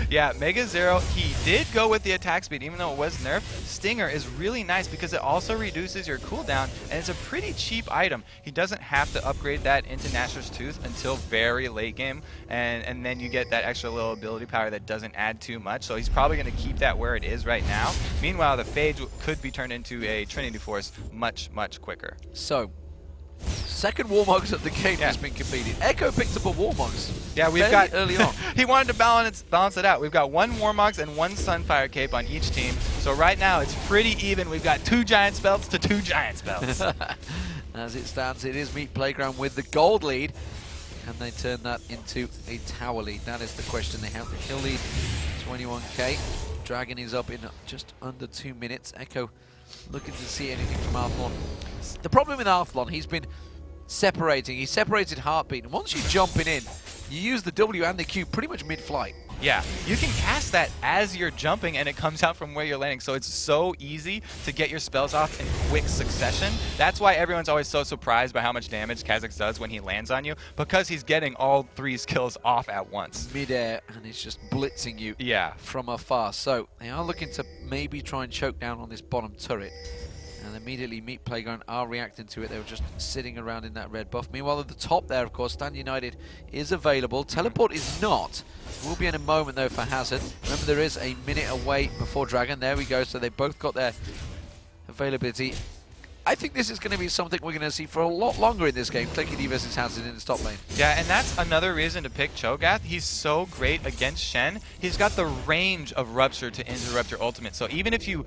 Yeah, Mega Zero, he did go with the attack speed, even though it was nerfed. Stinger is really nice because it also reduces your cooldown, and it's a pretty cheap item. He doesn't have to upgrade that into Nashor's Tooth until very late game, and then you get that extra little ability power that doesn't add too much, so he's probably going to keep that where it is right now. Meanwhile, the Phage could be turned into a Trinity Force much, much quicker. So, second Warmogs of the game has been completed. Echo picked up a Warmogs. Yeah, we've fairly got early on. He wanted to balance it out. We've got 1 Warmogs and 1 Sunfire Cape on each team. So right now it's pretty even. We've got 2 Giant Spells to 2 Giant Spells. As it stands, it is Meat Playground with the gold lead. Can they turn that into a tower lead? That is the question. They have the kill lead, 21k. Dragon is up in just under 2 minutes. Echo looking to see anything from Arthlon. The problem with Arthlon, he's been separating. He separated Heartbeat. And once you're jumping in, you use the W and the Q pretty much mid-flight. Yeah, you can cast that as you're jumping and it comes out from where you're landing. So it's so easy to get your spells off in quick succession. That's why everyone's always so surprised by how much damage Kha'Zix does when he lands on you, because he's getting all 3 skills off at once. Mid-air, and it's just blitzing you from afar. So they are looking to maybe try and choke down on this bottom turret. And immediately Meat Playground are reacting to it. They were just sitting around in that red buff. Meanwhile, at the top there, of course, Stand United is available. Teleport is not. Will be in a moment, though, for Hazard. Remember, there is a minute away before Dragon. There we go. So they both got their availability. I think this is going to be something we're going to see for a lot longer in this game. Clicky D versus Hazard in the top lane. Yeah, and that's another reason to pick Cho'Gath. He's so great against Shen. He's got the range of Rupture to interrupt your ultimate. So even if you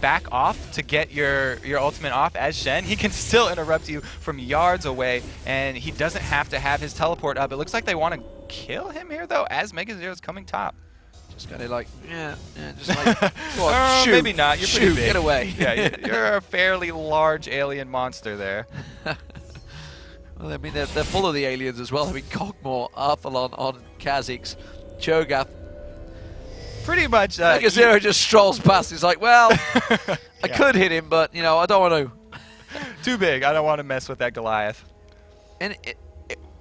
back off to get your ultimate off as Shen, he can still interrupt you from yards away, and he doesn't have to have his teleport up. It looks like they want to kill him here, though, as Mega Zero's coming top. Just kind of like, just like, go on, shoot, maybe not. You're pretty big. Get away. Yeah, you're a fairly large alien monster there. Well, I mean, they're full of the aliens as well. I mean, Cogmore, Arthalon on Kha'Zix, Cho'Gath. Pretty much. Mega Zero just strolls past. He's like, well, I could hit him, but, you know, I don't want to. Too big. I don't want to mess with that Goliath. And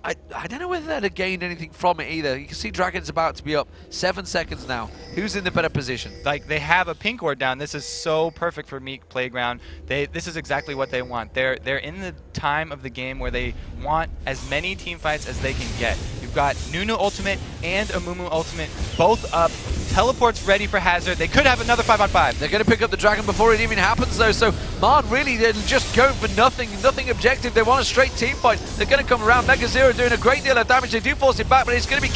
I don't know whether they'd have gained anything from it either. You can see Dragon's about to be up 7 seconds now. Who's in the better position? Like, they have a pink ward down. This is so perfect for Meat Playground. This is exactly what they want. They're in the time of the game where they want as many team fights as they can get. You've got Nunu ultimate and a Mumu ultimate both up. Teleport's ready for Hazard. They could have another 5-on-5. They're going to pick up the Dragon before it even happens, though. So MRN really, they're just going for nothing objective. They want a straight team fight. They're going to come around. Mega Zero doing a great deal of damage. They do force it back, but it's going to be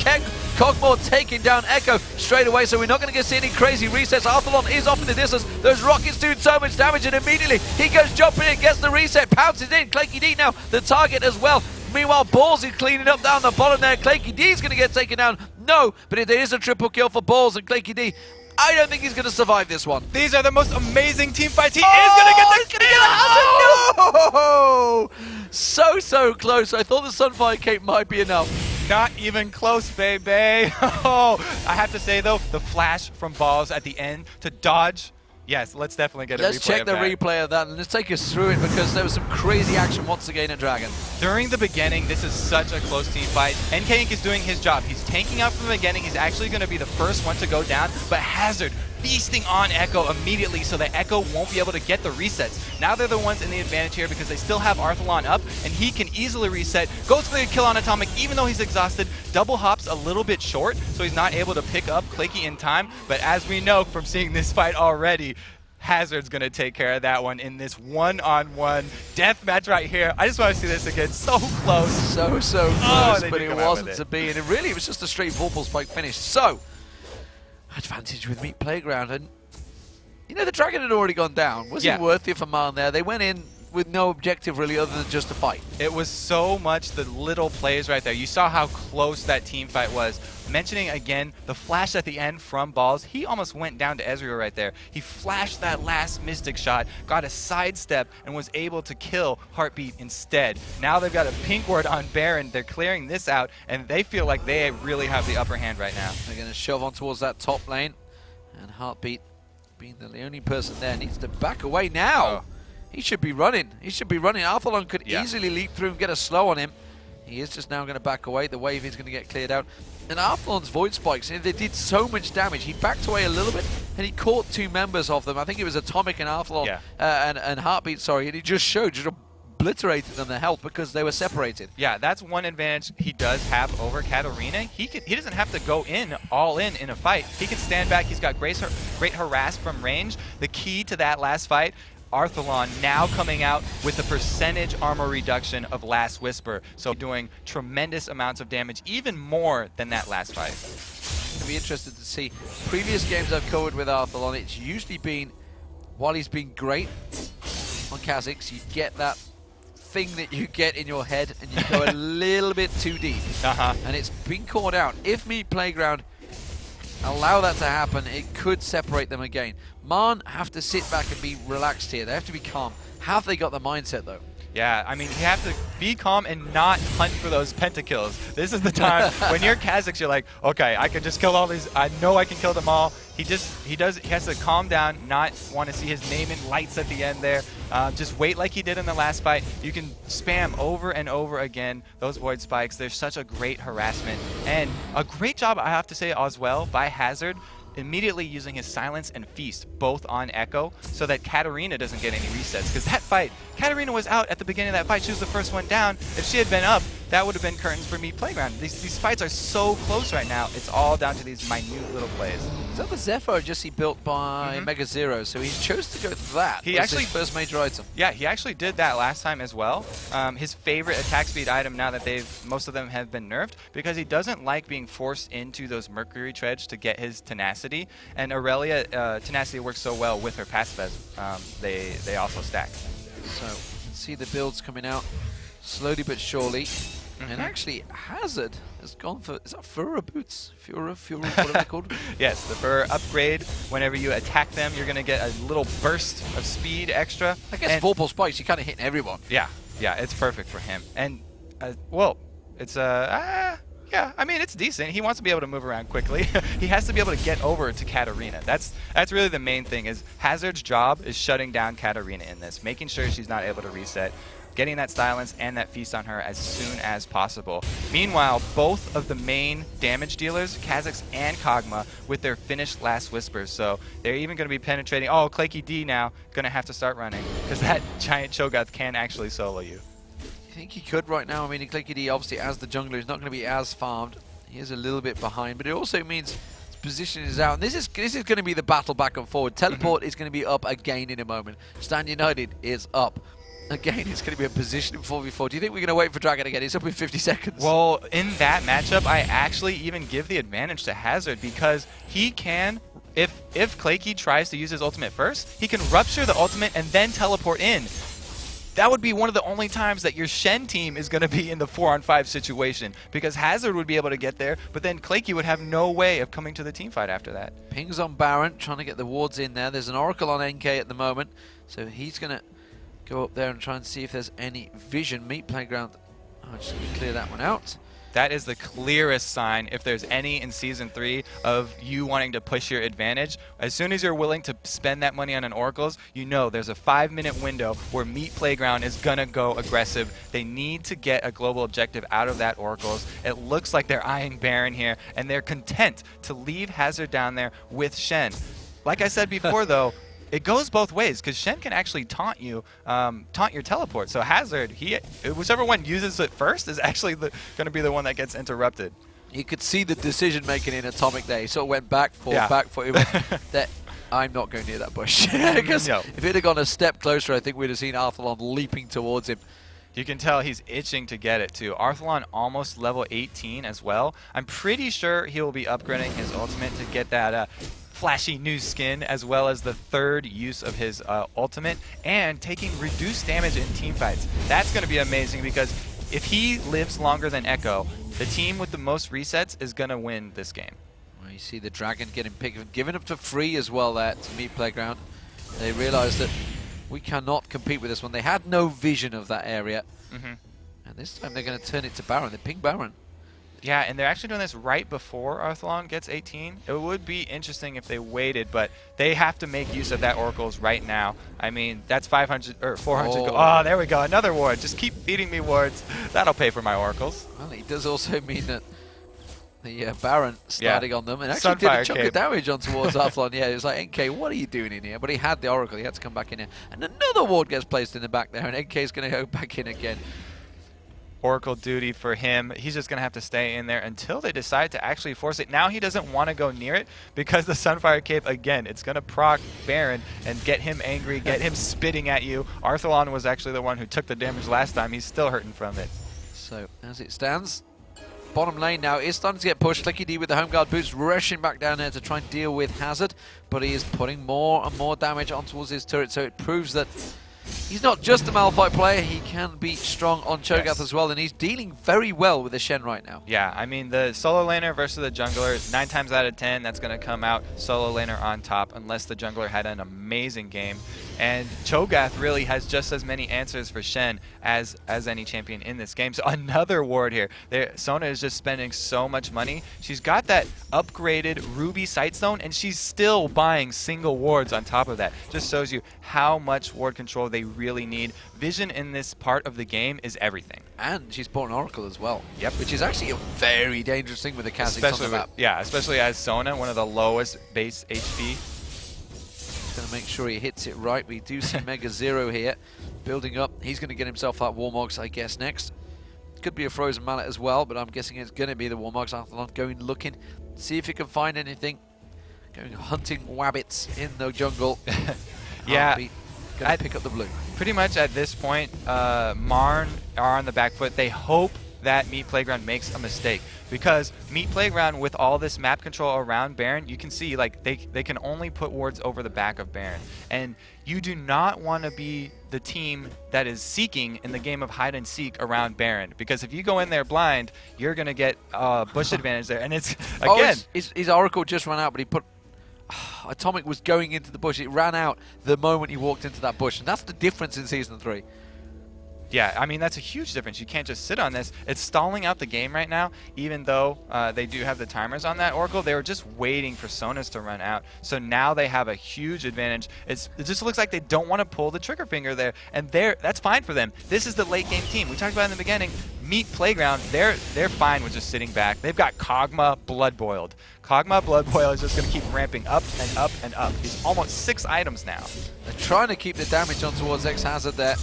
Cogmore taking down Echo straight away. So we're not going to get see any crazy resets. Arthalon is off in the distance. Those rockets doing so much damage, and immediately he goes jumping in, gets the reset, pounces in. Claky D now the target as well. Meanwhile, Balls is cleaning up down the bottom there. Claky D is going to get taken down. No, but it is a triple kill for Balls and Claky D. I don't think he's going to survive this one. These are the most amazing team fights. He is going to get the kill! No! So close. I thought the Sunfire Cape might be enough. Not even close, baby. Oh, I have to say, though, the flash from Balls at the end to dodge. Yes, let's definitely get a replay. Let's check the replay of that, and let's take us through it, because there was some crazy action once again at Dragon. During the beginning, this is such a close team fight. NK Inc. is doing his job. He's tanking out from the beginning. He's actually going to be the first one to go down, but Hazard feasting on Echo immediately so that Echo won't be able to get the resets. Now they're the ones in the advantage here because they still have Arthalon up, and he can easily reset. Goes for the kill on Atomic even though he's exhausted. Double hops a little bit short, so he's not able to pick up Claky in time. But as we know from seeing this fight already, Hazard's going to take care of that one in this one-on-one death match right here. I just want to see this again. So close. So close, but it wasn't to be. And it was just a straight Vorpal Spike finish. So, advantage with Meat Playground. And, you know, the Dragon had already gone down. Was it worth it for MRN there? They went in with no objective really other than just to fight. It was so much the little plays right there. You saw how close that team fight was. Mentioning again the flash at the end from Balls, he almost went down to Ezreal right there. He flashed that last Mystic shot, got a sidestep, and was able to kill Heartbeat instead. Now they've got a pink ward on Baron. They're clearing this out, and they feel like they really have the upper hand right now. They're going to shove on towards that top lane, and Heartbeat, being the only person there, needs to back away now. he should be running. He should be running. Arthalon could Yeah. easily leap through and get a slow on him. He is just now going to back away. The wave is going to get cleared out. And Arthalon's Void Spikes, they did so much damage. He backed away a little bit, and he caught 2 members of them. I think it was Atomic and Arthalon, and Heartbeat, sorry. And he just obliterated them their health because they were separated. Yeah, that's one advantage he does have over Katarina. He doesn't have to go all in a fight. He can stand back. He's got great harass from range. The key to that last fight, Arthalon now coming out with the percentage armor reduction of Last Whisper, so doing tremendous amounts of damage, even more than that last fight. I'll be interested to see. Previous games I've covered with Arthalon, it's usually been, while he's been great on Kha'Zix, you get that thing that you get in your head and you go a little bit too deep. And it's been caught out. If Meat Playground allow that to happen, it could separate them again. MRN have to sit back and be relaxed here. They have to be calm. Have they got the mindset, though? Yeah, I mean, you have to be calm and not hunt for those pentakills. This is the time when you're Kha'Zix, you're like, okay, I can just kill all these. I know I can kill them all. He has to calm down, not want to see his name in lights at the end there. Just wait like he did in the last fight. You can spam over and over again those Void Spikes. There's such a great harassment. And a great job, I have to say, as well, by Hazard, immediately using his Silence and Feast both on Echo so that Katarina doesn't get any resets. Because that fight, Katarina was out at the beginning of that fight. She was the first one down. If she had been up, that would have been curtains for Meat Playground. These fights are so close right now. It's all down to these minute little plays. Is that the Zephyr just he built by Mega Zero? So he chose to go for that. He That's actually his first major item. Yeah, he actually did that last time as well. His favorite attack speed item now that most of them have been nerfed, because he doesn't like being forced into those Mercury Treads to get his tenacity. And Aurelia tenacity works so well with her passive as they also stack. So you can see the builds coming out slowly but surely. And actually, Hazard has gone for, is that Fura boots? Fura, what are they called? Yes, the Fur upgrade. Whenever you attack them, you're going to get a little burst of speed extra. I guess Vorpal Spikes, you kind of hitting everyone. Yeah, it's perfect for him. And, well, it's, yeah, I mean, it's decent. He wants to be able to move around quickly. He has to be able to get over to Katarina. That's really the main thing, is Hazard's job is shutting down Katarina in this, making sure she's not able to reset, getting that silence and that feast on her as soon as possible. Meanwhile, both of the main damage dealers, Kha'Zix and Kog'Maw, with their finished Last Whispers. So they're even going to be penetrating. Oh, Claky D now going to have to start running, because that giant Cho'Gath can actually solo you. I think he could right now. I mean, Claky D, obviously, as the jungler, is not going to be as farmed. He is a little bit behind, but it also means his position is out. And this is going to be the battle back and forward. Teleport is going to be up again in a moment. Stand United is up. Again, it's going to be a position in 4v4. Do you think we're going to wait for Dragon again? It's up in 50 seconds. Well, in that matchup, I actually even give the advantage to Hazard, because he can, if Claky tries to use his ultimate first, he can rupture the ultimate and then teleport in. That would be one of the only times that your Shen team is going to be in the 4-on-5 situation, because Hazard would be able to get there, but then Claky would have no way of coming to the team fight after that. Pings on Baron, trying to get the wards in there. There's an Oracle on NK at the moment, so he's going to go up there and try and see if there's any vision. Meat Playground, oh, just going to clear that one out. That is the clearest sign, if there's any in Season 3, of you wanting to push your advantage. As soon as you're willing to spend that money on an Oracles, you know there's a 5-minute window where Meat Playground is going to go aggressive. They need to get a global objective out of that Oracles. It looks like they're eyeing Baron here, and they're content to leave Hazard down there with Shen. Like I said before, though, it goes both ways, because Shen can actually taunt you, taunt your teleport. So Hazard, whichever one uses it first is actually going to be the one that gets interrupted. You could see the decision making in Atomic there. He sort of went back, forward, back, forward. That I'm not going near that bush, because if he'd have gone a step closer, I think we'd have seen Arthalon leaping towards him. You can tell he's itching to get it too. Arthalon almost level 18 as well. I'm pretty sure he will be upgrading his ultimate to get that flashy new skin, as well as the third use of his ultimate, and taking reduced damage in team fights. That's going to be amazing, because if he lives longer than Echo, the team with the most resets is going to win this game. Well, you see the Dragon getting picked, given up for free as well there to Meat Playground. They realized that we cannot compete with this one. They had no vision of that area. And this time they're going to turn it to Baron. They ping Baron. Yeah, and they're actually doing this right before Arthalon gets 18. It would be interesting if they waited, but they have to make use of that Oracles right now. I mean, that's 500 or 400. Oh, there we go. Another ward. Just keep feeding me wards. That'll pay for my Oracles. Well, it does also mean that the Baron starting on them and actually did Sunfire a chunk Cape. of damage on towards Arthalon. Yeah, it was like, NK, what are you doing in here? But he had the Oracle. He had to come back in here. And another ward gets placed in the back there, and NK is going to go back in again. Oracle duty for him. He's just going to have to stay in there until they decide to actually force it. Now he doesn't want to go near it because the Sunfire Cape, again, it's going to proc Baron and get him angry, get him spitting at you. Arthalon was actually the one who took the damage last time. He's still hurting from it. So, as it stands, bottom lane now is starting to get pushed. Clicky D with the home guard boots rushing back down there to try and deal with Hazard, but he is putting more and more damage on towards his turret, so it proves that he's not just a Malphite player, he can be strong on Cho'Gath as well, and he's dealing very well with the Shen right now. Yeah, I mean, the solo laner versus the jungler, 9 times out of 10, that's going to come out solo laner on top, unless the jungler had an amazing game. And Cho'Gath really has just as many answers for Shen as any champion in this game. So another ward here. Sona is just spending so much money. She's got that upgraded Ruby Sightstone, and she's still buying single wards on top of that. Just shows you how much ward control they really need. Vision in this part of the game is everything. And she's bought an Oracle as well. Yep. Which is actually a very dangerous thing with the Kha'Zix on the map. Yeah, especially as Sona, one of the lowest base HP. Going to make sure he hits it right. We do see Mega Zero here building up. He's going to get himself that Warmogs, I guess, next. Could be a Frozen Mallet as well, but I'm guessing it's going to be the Warmogs. Arthalon going looking, see if he can find anything. Going hunting wabbits in the jungle. Yeah. Going to pick up the blue. Pretty much at this point, Marn are on the back foot. They hope that Meat Playground makes a mistake, because Meat Playground, with all this map control around Baron, you can see like they can only put wards over the back of Baron, and you do not want to be the team that is seeking in the game of hide and seek around Baron, because if you go in there blind, you're gonna get bush advantage there, and it's again his Oracle just ran out, but he put Atomic was going into the bush. It ran out the moment he walked into that bush, and that's the difference in Season 3. Yeah, I mean, that's a huge difference. You can't just sit on this. It's stalling out the game right now, even though they do have the timers on that Oracle. They were just waiting for Sonas to run out. So now they have a huge advantage. It just looks like they don't want to pull the trigger finger there, and that's fine for them. This is the late game team. We talked about in the beginning, Meat Playground, they're fine with just sitting back. They've got Kog'Maw Blood Boiled. Kog'Maw Blood Boiled is just going to keep ramping up and up and up. He's almost 6 items now. They're trying to keep the damage on towards X-Hazard there,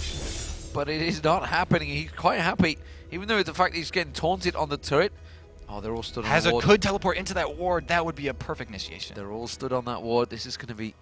but it is not happening. He's quite happy, even though the fact that he's getting taunted on the turret. Oh, they're all stood on the Hazard ward. could teleport into that ward. That would be a perfect initiation. They're all stood on that ward. This is going to be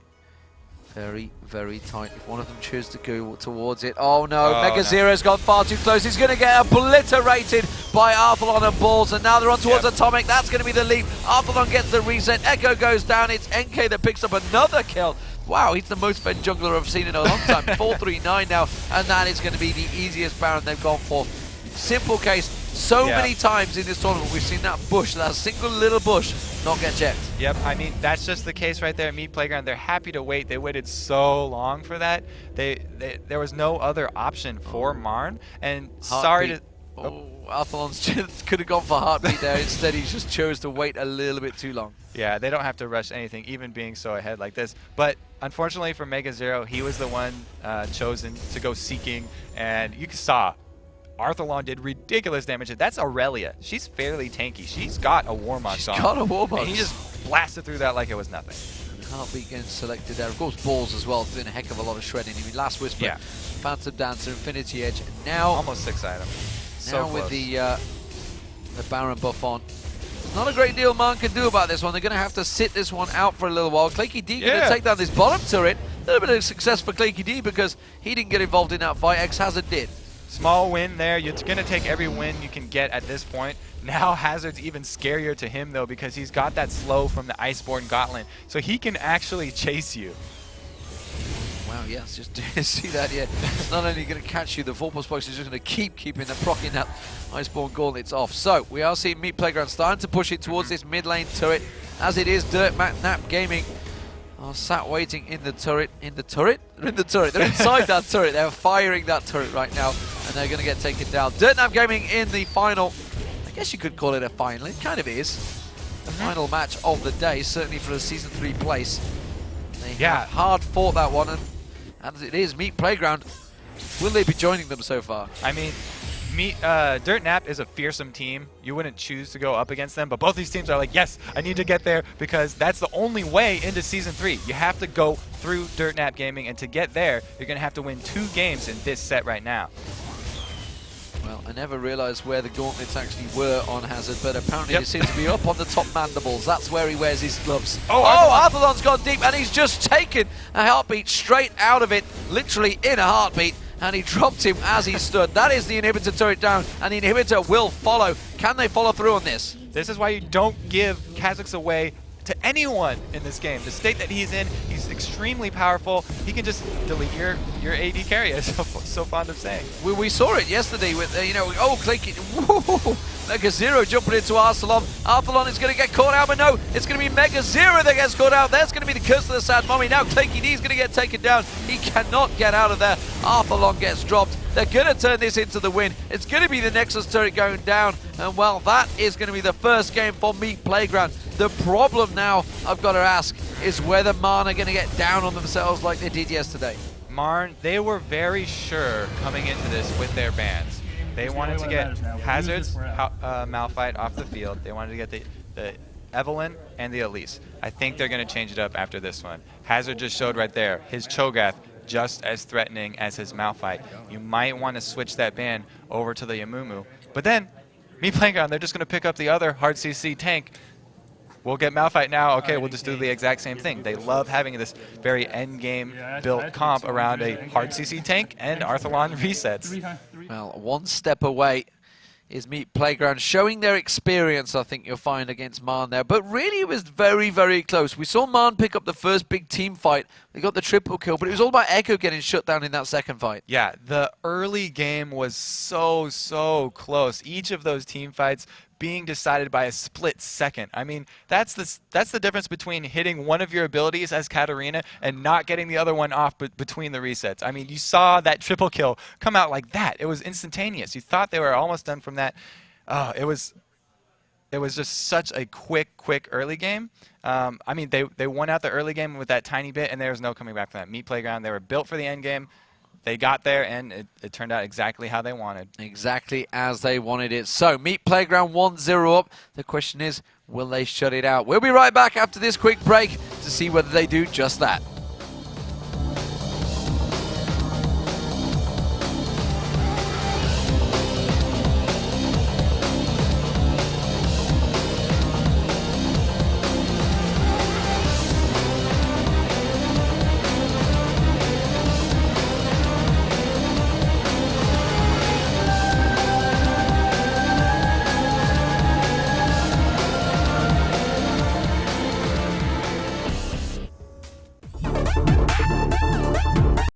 very, very tight. If one of them chooses to go towards it. Oh no, Oh, Mega no. Zero's gone far too close. He's going to get obliterated by Arthalon and Balls, and now they're on towards Atomic. That's going to be the leap. Arthalon gets the reset. Echo goes down. It's NK that picks up another kill. Wow, he's the most fed jungler I've seen in a long time. 4-3-9 now, and that is going to be the easiest Baron they've gone for. Simple case. So many times in this tournament we've seen that bush, that single little bush, not get checked. Yep, I mean, that's just the case right there. Meat Playground, they're happy to wait. They waited so long for that. There was no other option for Marn, and sorry to... Arthalon's could have gone for Heartbeat there. Instead, he just chose to wait a little bit too long. Yeah, they don't have to rush anything, even being so ahead like this. But unfortunately for Mega Zero, he was the one chosen to go seeking, and you saw Arthalon did ridiculous damage. That's Aurelia. She's fairly tanky. She's got a Warmox She's on. got a Warmox. And he just blasted through that like it was nothing. Heartbeat getting selected there. Of course, Balls as well, doing a heck of a lot of shredding. I mean, Last Whisper, Phantom Dancer, Infinity Edge. Now, almost 6 items. So now with close. the Baron buff on, there's not a great deal Marn can do about this one. They're going to have to sit this one out for a little while. Claky D going to take down this bottom turret. A little bit of success for Claky D because he didn't get involved in that fight. X-Hazard did. Small win there. You're going to take every win you can get at this point. Now Hazard's even scarier to him, though, because he's got that slow from the Iceborne Gauntlet. So he can actually chase you. Wow, yes, just see that, yeah. It's not only going to catch you, the 4+ box is just going to keep procking that Iceborne Gauntlets off. So, we are seeing Meat Playground starting to push it towards this mid lane turret. As it is, Dirt Nap Gaming are sat waiting in the turret. In the turret? They're in the turret. They're inside that turret. They're firing that turret right now, and they're going to get taken down. Dirt Nap Gaming in the final. guess you could call it a final. It kind of is. The final match of the day, certainly for a Season 3 place. They have hard fought that one, and as it is, Meat Playground, will they be joining them so far? I mean, Dirt Nap is a fearsome team. You wouldn't choose to go up against them, but both these teams are like, yes, I need to get there because that's the only way into Season 3. You have to go through Dirt Nap Gaming, and to get there, you're going to have to win 2 games in this set right now. Well, I never realized where the gauntlets actually were on Hazard, but apparently they seem to be up on the top mandibles. That's where he wears his gloves. Oh, Arthelon's gone deep, and he's just taken a heartbeat straight out of it, literally in a heartbeat, and he dropped him as he stood. That is the inhibitor turret down, and the inhibitor will follow. Can they follow through on this? This is why you don't give Kha'Zix away to anyone in this game. The state that he's in, he's extremely powerful. He can just delete your AD carry, as I'm so fond of saying. We saw it yesterday with, Clayky, Mega Zero jumping into Arthelon. Arthelon is going to get caught out, but no, it's going to be Mega Zero that gets caught out. There's going to be the curse of the Sad Mommy. Now Clayky D is going to get taken down. He cannot get out of there. Arthelon gets dropped. They're going to turn this into the win. It's going to be the Nexus turret going down, and well, that is going to be the first game for Meat Playground. The problem now, I've got to ask, is whether MRN are going to get down on themselves like they did yesterday. MRN, they were very sure coming into this with their bans. They wanted to get Hazard's Malphite off the field. They wanted to get the Evelynn and the Elise. I think they're going to change it up after this one. Hazard just showed right there his Cho'Gath, just as threatening as his Malphite. You might want to switch that ban over to the Yamumu. But then, Meat Playground, they're just going to pick up the other hard CC tank. We'll get Malphite now. Okay, we'll just do the exact same thing. They love having this very end-game built comp around a hard CC tank and Arthelon resets. Well, one step away is Meat Playground, showing their experience, I think you'll find, against MRN there. But really, it was very, very close. We saw MRN pick up the first big team fight. They got the triple kill, but it was all about Echo getting shut down in that second fight. Yeah, the early game was so close. Each of those team fights being decided by a split second. I mean, that's the difference between hitting one of your abilities as Katarina and not getting the other one off between the resets. I mean, you saw that triple kill come out like that. It was instantaneous. You thought they were almost done from that. It was just such a quick early game. I mean, they won out the early game with that tiny bit, and there was no coming back from that. Meat Playground, they were built for the end game. They got there, and it turned out exactly how they wanted. Exactly as they wanted it. So, Meat Playground 1-0 up. The question is, will they shut it out? We'll be right back after this quick break to see whether they do just that.